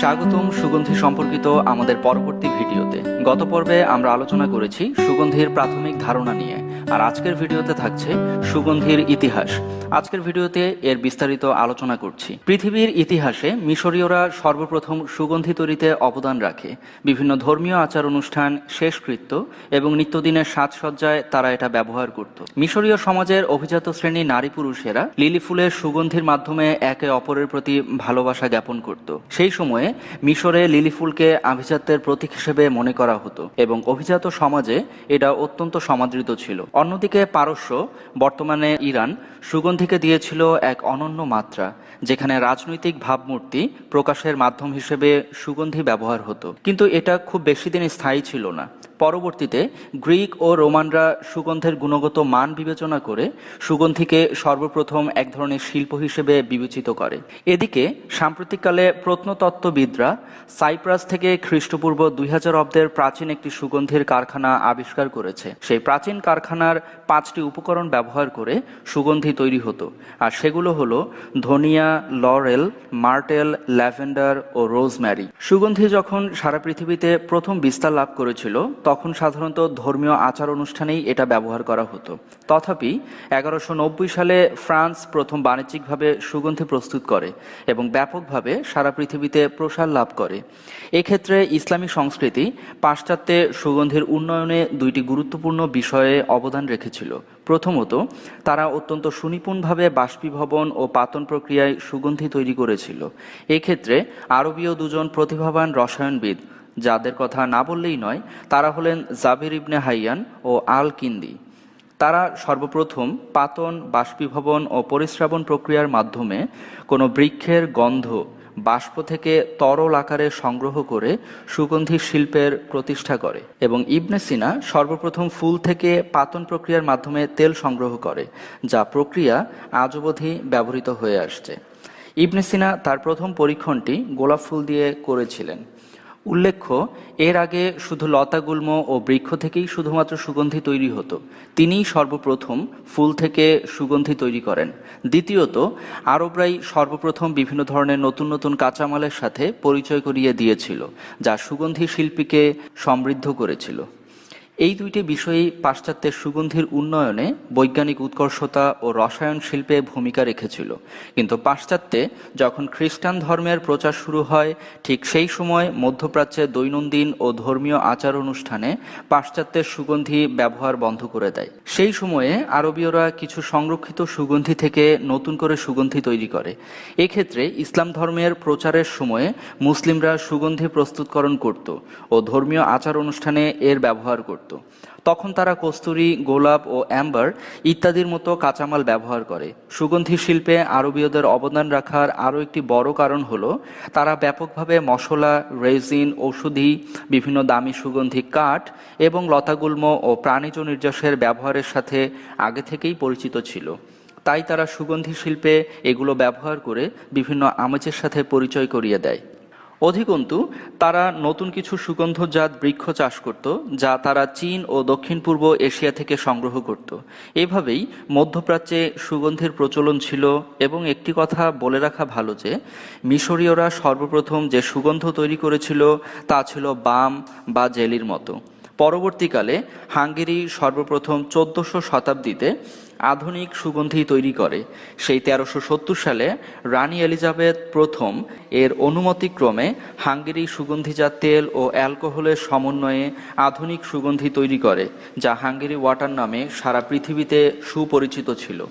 স্বাগতম সুগন্ধি সম্পর্কিত আমাদের পরবর্তী ভিডিওতে। গত পর্বে আমরা আলোচনা করেছি সুগন্ধির প্রাথমিক ধারণা নিয়ে, আর আজকের ভিডিওতে থাকছে সুগন্ধির ইতিহাস। আজকের ভিডিওতে এর বিস্তারিত আলোচনা করছি। পৃথিবীর ইতিহাসে মিশরীয়রা সর্বপ্রথম সুগন্ধি তৈরিতে অবদান রাখে। বিভিন্ন ধর্মীয় আচার অনুষ্ঠান, শেষকৃত্য এবং নিত্যদিনের সাজসজ্জায় তারা এটা ব্যবহার করত। মিশরীয় সমাজের অভিজাত শ্রেণী নারী পুরুষেরা লিলি ফুলের সুগন্ধির মাধ্যমে একে অপরের প্রতি ভালোবাসা জ্ঞাপন করত। সেই সময়ে মিশরে লিলি ফুলকে আভিজাত্যের প্রতীক হিসেবে মনে করা হতো এবং অভিজাত সমাজে এটা অত্যন্ত সমাদৃত ছিল। অন্যদিকে পারস্য, বর্তমানে ইরান, সুগন্ধিকে দিয়েছিল এক অনন্য মাত্রা, যেখানে রাজনৈতিক ভাবমূর্তি প্রকাশের মাধ্যম হিসেবে সুগন্ধি ব্যবহার হতো। কিন্তু এটা খুব বেশি দিন স্থায়ী ছিল না। পরবর্তীতে গ্রিক ও রোমানরা সুগন্ধের গুণগত মান বিবেচনা করে সুগন্ধিকে সর্বপ্রথম এক ধরনের শিল্প হিসেবে বিবেচিত করে। এদিকে সাম্প্রতিককালে প্রত্নতত্ত্ববিদরা সাইপ্রাস থেকে খ্রিস্টপূর্ব 2000 অব্দের প্রাচীন একটি সুগন্ধির কারখানা আবিষ্কার করেছে। সেই প্রাচীন কারখানার 5টি উপকরণ ব্যবহার করে সুগন্ধি তৈরি হতো, আর সেগুলো হলো ধনিয়া, লরেল, মার্টেল, ল্যাভেন্ডার ও রোজম্যারি। সুগন্ধি যখন সারা পৃথিবীতে প্রথম বিস্তার লাভ করেছিল তখন সাধারণত ধর্মীয় আচার অনুষ্ঠানেই এটা ব্যবহার করা হতো। তথাপি 1190 সালে ফ্রান্স প্রথম বাণিজ্যিকভাবে সুগন্ধি প্রস্তুত করে এবং ব্যাপকভাবে সারা পৃথিবীতে প্রসার লাভ করে। এক্ষেত্রে ইসলামী সংস্কৃতি পাশ্চাত্যে সুগন্ধির উন্নয়নে 2টি গুরুত্বপূর্ণ বিষয়ে অবদান রেখেছিল। প্রথমত, তারা অত্যন্ত সুনিপুণভাবে বাষ্পীভবন ও পাতন প্রক্রিয়ায় সুগন্ধি তৈরি করেছিল। এক্ষেত্রে আরবীয় 2জন প্রতিভাবান রসায়নবিদ, যাদের কথা না বললেই নয়, তারা হলেন জাবির ইবনে হাইয়ান ও আল কিন্দি। তারা সর্বপ্রথম পাতন, বাষ্পীভবন ও পরিস্রাবন প্রক্রিয়ার মাধ্যমে কোনো বৃক্ষের গন্ধ বাষ্প থেকে তরল আকারে সংগ্রহ করে সুগন্ধি শিল্পের প্রতিষ্ঠা করে, এবং ইবনে সিনা সর্বপ্রথম ফুল থেকে পাতন প্রক্রিয়ার মাধ্যমে তেল সংগ্রহ করে, যা প্রক্রিয়া আজ অবধি ব্যবহৃত হয়ে আসছে। ইবনে সিনা তার প্রথম পরীক্ষণটি গোলাপ ফুল দিয়ে করেছিলেন। উল্লেখ্য, এর আগে শুধু লতাগুল্ম ও বৃক্ষ থেকেই শুধুমাত্র সুগন্ধি তৈরি হতো। তিনিই সর্বপ্রথম ফুল থেকে সুগন্ধি তৈরি করেন। দ্বিতীয়ত, আরবরাই সর্বপ্রথম বিভিন্ন ধরনের নতুন নতুন কাঁচামালের সাথে পরিচয় করিয়ে দিয়েছিল, যা সুগন্ধি শিল্পীকে সমৃদ্ধ করেছিল। এই 2টি বিষয়ই পাশ্চাত্যের সুগন্ধির উন্নয়নে বৈজ্ঞানিক উৎকর্ষতা ও রসায়ন শিল্পে ভূমিকা রেখেছিল। কিন্তু পাশ্চাত্যে যখন খ্রিস্টান ধর্মের প্রচার শুরু হয়, ঠিক সেই সময় মধ্যপ্রাচ্যে দৈনন্দিন ও ধর্মীয় আচার অনুষ্ঠানে পাশ্চাত্যের সুগন্ধি ব্যবহার বন্ধ করে দেয়। সেই সময়ে আরবীয়রা কিছু সংরক্ষিত সুগন্ধি থেকে নতুন করে সুগন্ধি তৈরি করে। এক্ষেত্রে ইসলাম ধর্মের প্রচারের সময়ে মুসলিমরা সুগন্ধি প্রস্তুতকরণ করত ও ধর্মীয় আচার অনুষ্ঠানে এর ব্যবহার করত। তখন তারা কস্তুরী, গোলাপ ও অ্যাম্বার ইত্যাদির মতো কাঁচামাল ব্যবহার করে। সুগন্ধি শিল্পে আরবীয়দের অবদান রাখার আরও একটি বড় কারণ হলো তারা ব্যাপকভাবে মশলা, রেজিন, ঔষধি, বিভিন্ন দামি সুগন্ধি কাঠ এবং লতাগুল্ম ও প্রাণীজ নির্যাসের ব্যবহারের সাথে আগে থেকেই পরিচিত ছিল। তাই তারা সুগন্ধি শিল্পে এগুলো ব্যবহার করে বিভিন্ন আমেজের সাথে পরিচয় করিয়ে দেয়। অধিকন্তু তারা নতুন কিছু সুগন্ধজাত বৃক্ষ চাষ করত, যা তারা চীন ও দক্ষিণ পূর্ব এশিয়া থেকে সংগ্রহ করত। এভাবেই মধ্যপ্রাচ্যে সুগন্ধির প্রচলন ছিল। এবং একটি কথা বলে রাখা ভালো যে মিশরীয়রা সর্বপ্রথম যে সুগন্ধ তৈরি করেছিল তা ছিল বাম বা জেলির মতো। পরবর্তীকালে হাঙ্গেরি সর্বপ্রথম 1400 শতাব্দীতে আধুনিক সুগন্ধি তৈরি করে। সেই 1370 সালে রানী এলিজাবেথ প্রথম এর অনুমতিক্রমে হাঙ্গেরি সুগন্ধিজাত তেল ও অ্যালকোহলের সমন্বয়ে আধুনিক সুগন্ধি তৈরি করে, যা হাঙ্গেরি ওয়াটার নামে সারা পৃথিবীতে সুপরিচিত ছিল।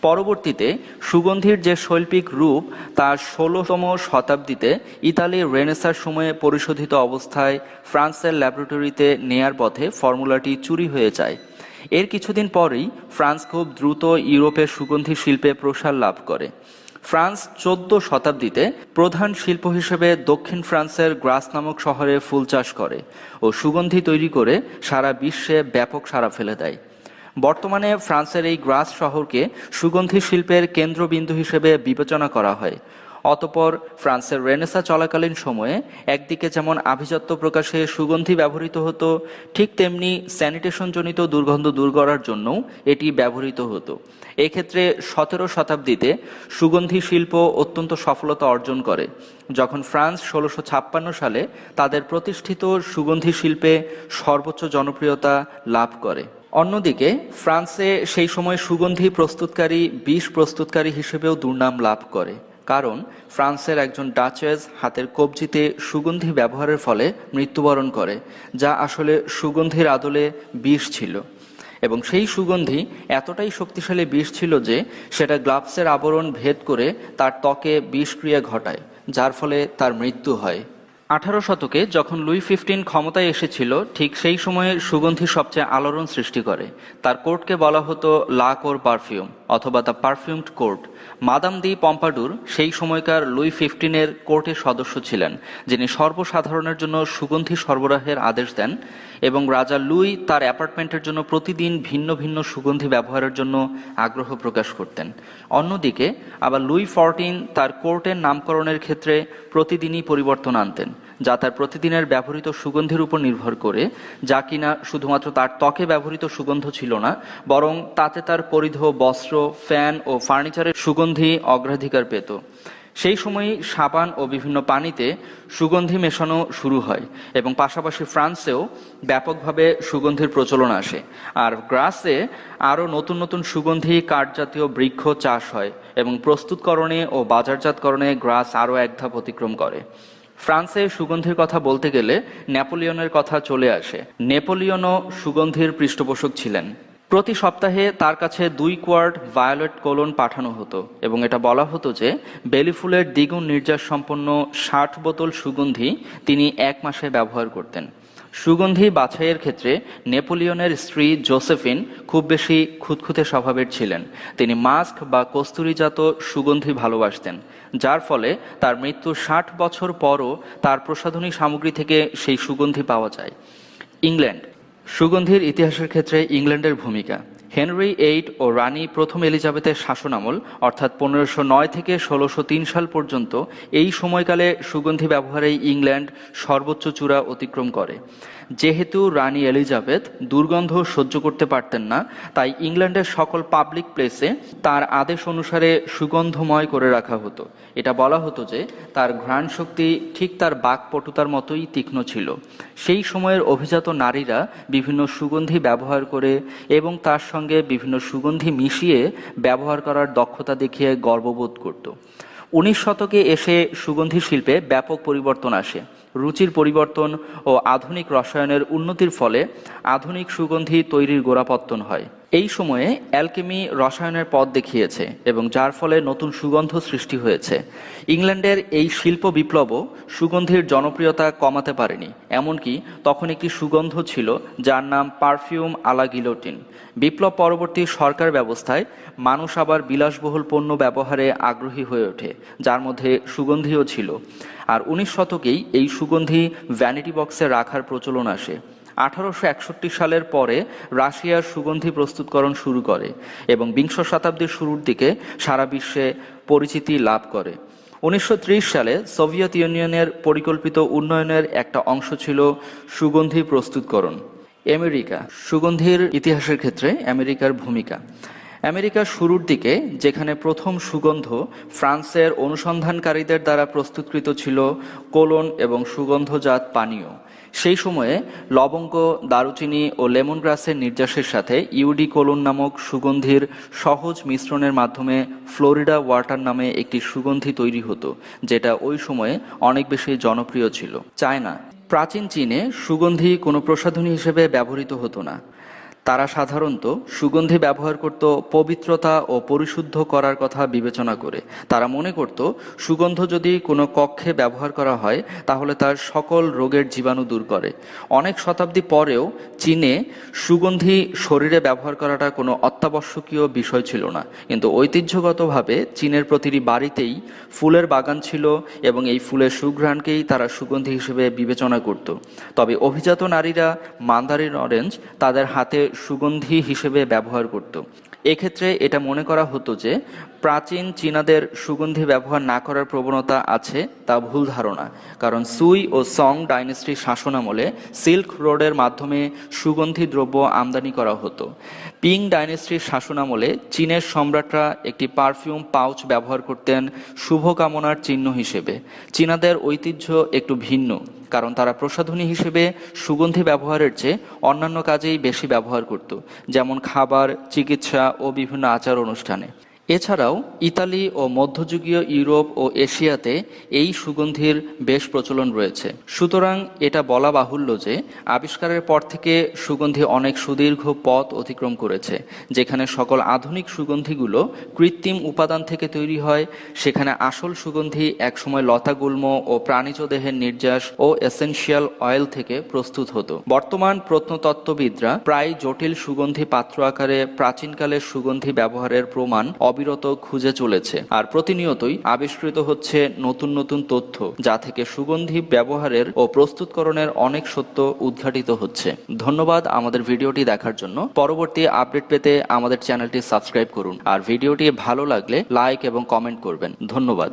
পরবর্তীতে সুগন্ধির যে শৈল্পিক রূপ তা 16তম শতাব্দীতে ইতালির রেনেসার সময়ে পরিশোধিত অবস্থায় ফ্রান্সের ল্যাবরেটরিতে নেয়ার পথে ফর্মুলাটি চুরি হয়ে যায়। এর কিছুদিন পরেই ফ্রান্স খুব দ্রুত ইউরোপের সুগন্ধি শিল্পে প্রসার লাভ করে। ফ্রান্স 14 শতাব্দীতে প্রধান শিল্প হিসেবে দক্ষিণ ফ্রান্সের গ্রাস নামক শহরে ফুল চাষ করে ও সুগন্ধি তৈরি করে সারা বিশ্বে ব্যাপক সাড়া ফেলে দেয়। বর্তমানে ফ্রান্সের এই গ্রাস শহরকে সুগন্ধি শিল্পের কেন্দ্রবিন্দু হিসেবে বিবেচনা করা হয়। অতঃপর ফ্রান্সের রেনেসা চলাকালীন সময়ে একদিকে যেমন আভিজাত্য প্রকাশে সুগন্ধি ব্যবহৃত হতো, ঠিক তেমনি স্যানিটেশনজনিত দুর্গন্ধ দূর করার জন্যও এটি ব্যবহৃত হতো। এক্ষেত্রে 17 শতাব্দীতে সুগন্ধি শিল্প অত্যন্ত সফলতা অর্জন করে, যখন ফ্রান্স 1656 সালে তাদের প্রতিষ্ঠিত সুগন্ধি শিল্পে সর্বোচ্চ জনপ্রিয়তা লাভ করে। অন্যদিকে ফ্রান্সে সেই সময় সুগন্ধি প্রস্তুতকারী বিষ প্রস্তুতকারী হিসেবেও দুর্নাম লাভ করে, কারণ ফ্রান্সের একজন ডাচেস হাতের কবজিতে সুগন্ধি ব্যবহারের ফলে মৃত্যুবরণ করে, যা আসলে সুগন্ধির আদলে বিষ ছিল। এবং সেই সুগন্ধি এতটাই শক্তিশালী বিষ ছিল যে সেটা গ্লাভসের আবরণ ভেদ করে তার ত্বকে বিষক্রিয়া ঘটায়, যার ফলে তার মৃত্যু হয়। 18 শতকে যখন লুই 15 ক্ষমতায় এসেছিল, ঠিক সেই সময়ে সুগন্ধি সবচেয়ে আলোড়ন সৃষ্টি করে। তার কোর্টকে বলা হতো লা কোর পারফিউম অথবা দ্য পারফিউমড কোর্ট। মাদাম দি পম্পাডুর সেই সময়কার লুই 15-এর কোর্টের সদস্য ছিলেন, যিনি সর্বসাধারণের জন্য সুগন্ধি সরবরাহের আদেশ দেন, এবং রাজা লুই তার অ্যাপার্টমেন্টের জন্য প্রতিদিন ভিন্ন ভিন্ন সুগন্ধি ব্যবহারের জন্য আগ্রহ প্রকাশ করতেন। অন্যদিকে আবার লুই 14 তার কোর্টের নামকরণের ক্ষেত্রে প্রতিদিনই পরিবর্তন আনতেন, যা তার প্রতিদিনের ব্যবহৃত সুগন্ধির উপর নির্ভর করে, যা কিনা শুধুমাত্র তার ত্বকে ব্যবহৃত সুগন্ধ ছিল না, বরং তাতে তার পরিধেয় বস্ত্র, ফ্যান ও ফার্নিচারের সুগন্ধি অগ্রাধিকার পেত। সেই সময়ই সাবান ও বিভিন্ন পানিতে সুগন্ধি মেশানো শুরু হয়, এবং পাশাপাশি ফ্রান্সেও ব্যাপকভাবে সুগন্ধির প্রচলন আসে। আর গ্রাসে আরও নতুন নতুন সুগন্ধি কাঠজাতীয় বৃক্ষ চাষ হয়, এবং প্রস্তুতকরণে ও বাজারজাতকরণে গ্রাস আরও এক ধাপ অতিক্রম করে। ফ্রান্সে সুগন্ধির কথা বলতে গেলে নেপোলিয়নের কথা চলে আসে। নেপোলিয়নও সুগন্ধির পৃষ্ঠপোষক ছিলেন। প্রতি সপ্তাহে তার কাছে 2 কোয়ার্ট ভায়োলেট কোলন পাঠানো হতো, এবং এটা বলা হতো যে বেলি ফুলের দ্বিগুণ নির্যাস সম্পন্ন 60 বোতল সুগন্ধি তিনি 1 মাসে ব্যবহার করতেন। সুগন্ধি বাছাইয়ের ক্ষেত্রে নেপোলিয়নের স্ত্রী জোসেফিন খুব বেশি খুঁতখুঁতে স্বভাবের ছিলেন। তিনি মাস্ক বা কস্তুরীজাত সুগন্ধি ভালোবাসতেন, যার ফলে তার মৃত্যুর 60 বছর পরও তার প্রসাধনী সামগ্রী থেকে সেই সুগন্ধি পাওয়া যায়। ইংল্যান্ড। সুগন্ধির ইতিহাসের ক্ষেত্রে ইংল্যান্ডের ভূমিকা। হেনরি VIII ও রানী প্রথম এলিজাবেথের শাসনামল অর্থাৎ 1509 থেকে 1603 সাল পর্যন্ত এই সময়কালে সুগন্ধি ব্যবহারে ইংল্যান্ড সর্বোচ্চ চূড়া অতিক্রম করে। যেহেতু রানী এলিজাবেথ দুর্গন্ধ সহ্য করতে পারতেন না, তাই ইংল্যান্ডের সকল পাবলিক প্লেসে তার আদেশ অনুসারে সুগন্ধময় করে রাখা হতো। এটা বলা হতো যে তার ঘ্রাণ শক্তি ঠিক তার বাকপটুতার মতোই তীক্ষ্ণ ছিল। সেই সময়ের অভিজাত নারীরা বিভিন্ন সুগন্ধি ব্যবহার করে এবং তার সঙ্গে বিভিন্ন সুগন্ধি মিশিয়ে ব্যবহার করার দক্ষতা দেখিয়ে গর্ববোধ করত। 19 শতকে এসে সুগন্ধি শিল্পে ব্যাপক পরিবর্তন আসে। রুচির পরিবর্তন ও আধুনিক রসায়নের উন্নতির ফলে আধুনিক সুগন্ধি তৈরির গোড়াপত্তন হয়। এই সময়ে অ্যালকেমি রসায়নের পথ দেখিয়েছে, এবং যার ফলে নতুন সুগন্ধ সৃষ্টি হয়েছে। ইংল্যান্ডের এই শিল্প বিপ্লবও সুগন্ধির জনপ্রিয়তা কমাতে পারেনি। এমনকি তখন একটি সুগন্ধ ছিল যার নাম পারফিউম আলা গিলোটিন। বিপ্লব পরবর্তী সরকার ব্যবস্থায় মানুষ আবার বিলাসবহুল পণ্য ব্যবহারে আগ্রহী হয়ে ওঠে, যার মধ্যে সুগন্ধিও ছিল। আর 19 শতকেই এই সুগন্ধি ভ্যানিটি বক্সে রাখার প্রচলন আসে। 1861 সালের পরে রাশিয়ার সুগন্ধি প্রস্তুতকরণ শুরু করে এবং বিংশ শতাব্দীর শুরুর দিকে সারা বিশ্বে পরিচিতি লাভ করে। 1930 সালে সোভিয়েত ইউনিয়নের পরিকল্পিত উন্নয়নের একটা অংশ ছিল সুগন্ধি প্রস্তুতকরণ। আমেরিকা। সুগন্ধির ইতিহাসের ক্ষেত্রে আমেরিকার ভূমিকা। আমেরিকার শুরুর দিকে যেখানে প্রথম সুগন্ধ ফ্রান্সের অনুসন্ধানকারীদের দ্বারা প্রস্তুতকৃত ছিল কোলন এবং সুগন্ধজাত পানীয়, সেই সময়ে লবঙ্গ, দারুচিনি ও লেমন গ্রাসের নির্যাসের সাথে ইউডি কোলন নামক সুগন্ধির সহজ মিশ্রণের মাধ্যমে ফ্লোরিডা ওয়াটার নামে একটি সুগন্ধি তৈরি হতো, যেটা ওই সময়ে অনেক বেশি জনপ্রিয় ছিল। চায়না। প্রাচীন চীনে সুগন্ধি কোনো প্রসাধনী হিসেবে ব্যবহৃত হতো না। তারা সাধারণত সুগন্ধি ব্যবহার করত পবিত্রতা ও পরিশুদ্ধ করার কথা বিবেচনা করে। তারা মনে করত সুগন্ধ যদি কোনো কক্ষে ব্যবহার করা হয় তাহলে তার সকল রোগের জীবাণু দূর করে। অনেক শতাব্দী পরেও চীনে সুগন্ধি শরীরে ব্যবহার করাটা কোনো অত্যাবশ্যকীয় বিষয় ছিল না, কিন্তু ঐতিহ্যগতভাবে চীনের প্রতিটি বাড়িতেই ফুলের বাগান ছিল এবং এই ফুলের সুঘ্রাণকেই তারা সুগন্ধি হিসেবে বিবেচনা করত। তবে অভিজাত নারীরা মান্দারিন অরেঞ্জ তাদের হাতে সুগন্ধি হিসেবে ব্যবহার করত। এক্ষেত্রে এটা মনে করা হতো যে প্রাচীন চীনাদের সুগন্ধি ব্যবহার না করার প্রবণতা আছে, তা ভুল ধারণা। কারণ সুই ও সং ডাইনেস্টির শাসনামলে সিল্ক রোডের মাধ্যমে সুগন্ধি দ্রব্য আমদানি করা হতো। পিং ডাইনেস্টির শাসনামলে চীনের সম্রাটরা একটি পারফিউম পাউচ ব্যবহার করতেন শুভকামনার চিহ্ন হিসেবে। চীনাদের ঐতিহ্য একটু ভিন্ন, কারণ তারা প্রসাধনী হিসেবে সুগন্ধি ব্যবহারের চেয়ে অন্যান্য কাজেই বেশি ব্যবহার করত, যেমন খাবার, চিকিৎসা ও বিভিন্ন আচার অনুষ্ঠানে। এছাড়াও ইতালি ও মধ্যযুগীয় ইউরোপ ও এশিয়াতে এই সুগন্ধির বেশ প্রচলন রয়েছে। সুতরাং এটা বলা বাহুল্য যে আবিষ্কারের পর থেকে সুগন্ধি অনেক সুদীর্ঘ পথ অতিক্রম করেছে। যেখানে সকল আধুনিক সুগন্ধিগুলো কৃত্রিম উপাদান থেকে তৈরি হয়, সেখানে আসল সুগন্ধি একসময় লতাগুল্ম ও প্রাণীজ দেহের নির্যাস ও এসেনশিয়াল অয়েল থেকে প্রস্তুত হতো। বর্তমান প্রত্নতত্ত্ববিদরা প্রায় জটিল সুগন্ধি পাত্র আকারে প্রাচীনকালের সুগন্ধি ব্যবহারের প্রমাণ অবিরত খুঁজে চলেছে, আর প্রতিনিয়তই আবিষ্কৃত হচ্ছে নতুন নতুন তথ্য, যা থেকে সুগন্ধি ব্যবহারের ও প্রস্তুতকরণের অনেক সত্য উদ্ঘাটিত হচ্ছে। ধন্যবাদ আমাদের ভিডিওটি দেখার জন্য। পরবর্তী আপডেট পেতে আমাদের চ্যানেলটি সাবস্ক্রাইব করুন, আর ভিডিওটি ভালো লাগলে লাইক এবং কমেন্ট করবেন। ধন্যবাদ।